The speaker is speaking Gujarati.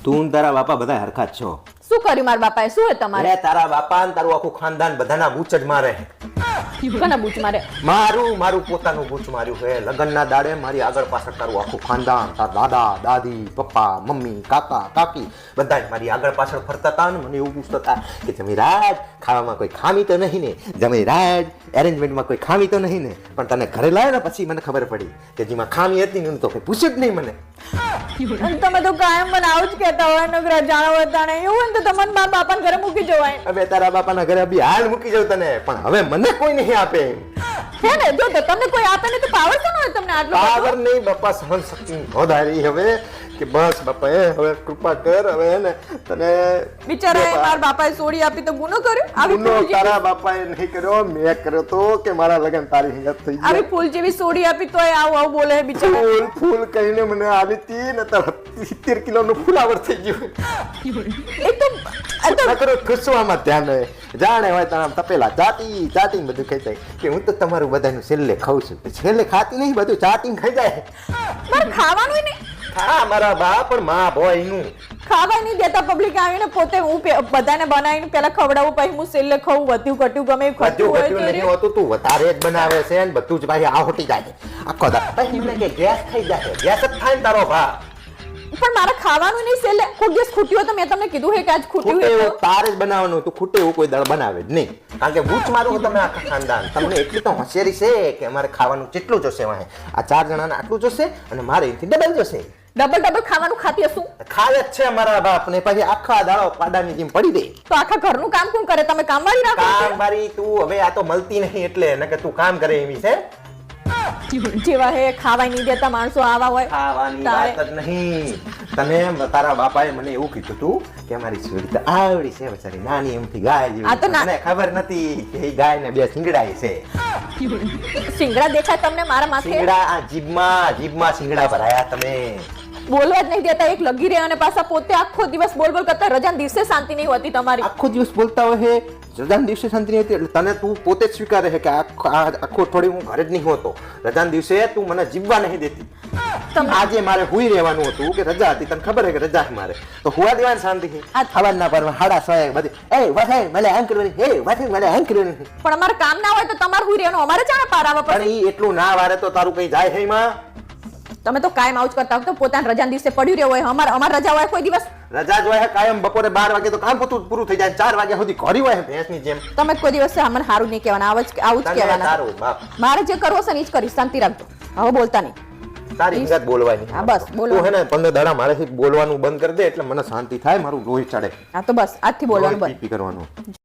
તું તારા બાપા બધા હરખા જ છો. શું કર્યું મારા બાપાએ? શું હે તમારે? અરે તારા બાપા ને તારું આખું ખાનદાન બધાના બૂચ જ મારે. કોના બૂચ મારે? મારું પોતાનું બૂચ માર્યું છે. લગ્નના દાડે મારી આગળ પાછળ તારું આખું ખાનદાન, તારા દાદા દાદી પપ્પા મમ્મી કાકા કાકી બધા જ મારી આગળ પાછળ ફરતા હતા ને મને એવું પૂછતા હતા કે જમીરાજ ખાવામાં કોઈ ખામી તો નહીં ને, જમીરાજ એરેન્જમેન્ટમાં કોઈ ખામી તો નહીં ને. પણ તને ઘરે લાવ્યો ને પછી મને ખબર પડી કે જેમાં ખામી હતી ને તો કોઈ પૂછ્યું જ નહીં મને. તમે તો કાયમ મને આવું જ કહેતા હોય નગર જાણો હતા ને એવું ને તો તમને મારા બાપાને ઘરે મૂકી જવાય. હવે તારા બાપાના ઘરે બી હાલ મૂકી જાઉં તને, પણ હવે મને કોઈ નહીં આપે. હે ને જો તો તમને કોઈ આપે ને તો પાવર તો ન હોય તમને આટલો પાવર નહીં બાપા, સહન શક્તિ વધારી હવે કે બસ બાપા હવે કૃપા કર હવે ને તને. બિચારા મારા બાપાએ સોડી આપી તો ગુનો કર્યો? આવી ગુનો ફૂલ તારા બાપાએ નહીં કર્યો, મેં કર્યો તો કે મારા લગન તારી હિંગત થઈ આવી ફૂલ જેવી સોડી આપી તોય આવું બોલે હે બિચારા. ફૂલ કહીને મને આવી તી ને તારા 70 કિલોનું ફુલાવર થઈ ગયું. એ તો નકરો ખુશવામાં ધ્યાન હોય, જાણે હોય તારા તપેલા ચાટી બધું ખાઈ જાય કે હું તો તમારું બધાનું છેલ્લે ખાઉં છું. છેલ્લે ખાતી નહીં, બધું ચાટીને ખાઈ જાય. મારે ખાવાનું નહીં. હા મારા બા પણ માં ભોય નું ખાવા નહીં દેતા પબ્લિક આવીને પોતે હું બધાને બનાવીને પેલા ખવડાવું પછી હું છેલ્લે ખાવું. વધ્યું ઘટ્યું ગમે એવું ખર્ચું હોય તો નહીં હોતું, તું વધારે જ બનાવે છે ને બધું જ ભાઈ આહોટી જાય આખો દા. પછી મને કે ગેસ થઈ જાય, ગેસ જ થાય ને તારો ભા. પણ મારે ખાવાનું નહીં છેલ્લે કોઈ દિવસ ખૂટ્યું હોય તો મેં તમને કીધું હે કે આજ ખૂટ્યું ખૂટે હે એવું તારે જ બનાવવાનું, તું ખૂટે એવું કોઈ દળ બનાવે જ નહીં. કારણ કે બૂચ મારું તમે આખા ખાનદાન, તમને એટલી તો હોશિયારી છે કે અમારે ખાવાનું કેટલું જોશે વાહે. આ 4 જણાને આટલું જોશે અને મારે એથી ડબલ જોશે. ડબલ ખાવાનું ખાતી હશું? ખાય જ છે અમારા બાપ ને. પછી આખા દાડો પાડાની જેમ પડી દે. તો આખા ઘરનું કામ કોણ કરે? તમે કામવાળી રાખો છો? કામવાળી તું હવે આ તો મળતી નહીં એટલે નકે તું કામ કરે એવી છે. જેવા હે ખાવાય નહીં દેતા માણસો આવા હોય. ખાવાની વાત જ નહીં. તને તારા બાપાએ મને એવું કીધું તું કે અમારી છોડી તો આવડી છે બચારી નાની એમથી ગાય જેવી. મને ખબર નથી કે એ ગાય ને 2 સિંગડા છે. સિંગડા દેખાય તમને મારા માથે? સિંગડા આ જીભમાં સિંગડા ભરાયા તમે. બોલવા જ નહીં દેતા, એક લગી રહ્યા અને પાછા પોતે આખો દિવસ બોલ કરતા. રજાના દિવસે શાંતિ નહીં હોતી તમારી. આખો દિવસ બોલતા હોય, રજાના દિવસે શાંતિ નહીં હોતી. એટલે તને તું પોતે જ સ્વીકારે છે કે આખો અઠવાડિયું હું ઘરે જ નહીં હોતો. રજાના દિવસે તું મને જીવવા નહીં દેતી. આજે મારે હુઈ રહેવાનું હતું કે રજા હતી, તને ખબર છે કે રજા મારે તો હુવા દેવાની શાંતિથી. આ થવાના પર 6:30 બધી એ વાથે મને આમ કરવાની, એ વાથે મને આમ કરવાની. પણ અમારે કામ ના હોય તો તમારે હુઈ રહેવાનું, અમારે ચાણે પાર આવે? પણ ઈ એટલું ના વારે તો તારું કઈ જાય છે એમાં? તમે તો કાયમ આવું જ કરતા હો. પોતાના રજાના દિવસે પડ્યું રહ્યો હોય. અમાર રજા હોય કોઈ દિવસ? રજા જ હોય કાયમ. બપોરે 12 વાગે તો કામ પૂરું થઈ જાય, 4 વાગ્યા સુધી ઘરી હોય ભેંસની જેમ. તમે કોઈ દિવસ અમને સારું નહીં કહેવાના, આવું જ કહેવાના. મારે જે કરવું હશે ને એ જ કરીશ, શાંતિ રાખજો. હવે બોલતા નહીં. તારી હિંગત બોલવાની. હા બસ બોલો. હે ને 15 દાડા મારેથી બોલવાનું બંધ કરી દે એટલે મને શાંતિ થાય, મારું લોહી ચડે. હા તો બસ આજથી બોલવાનું બંધ કરવાનું.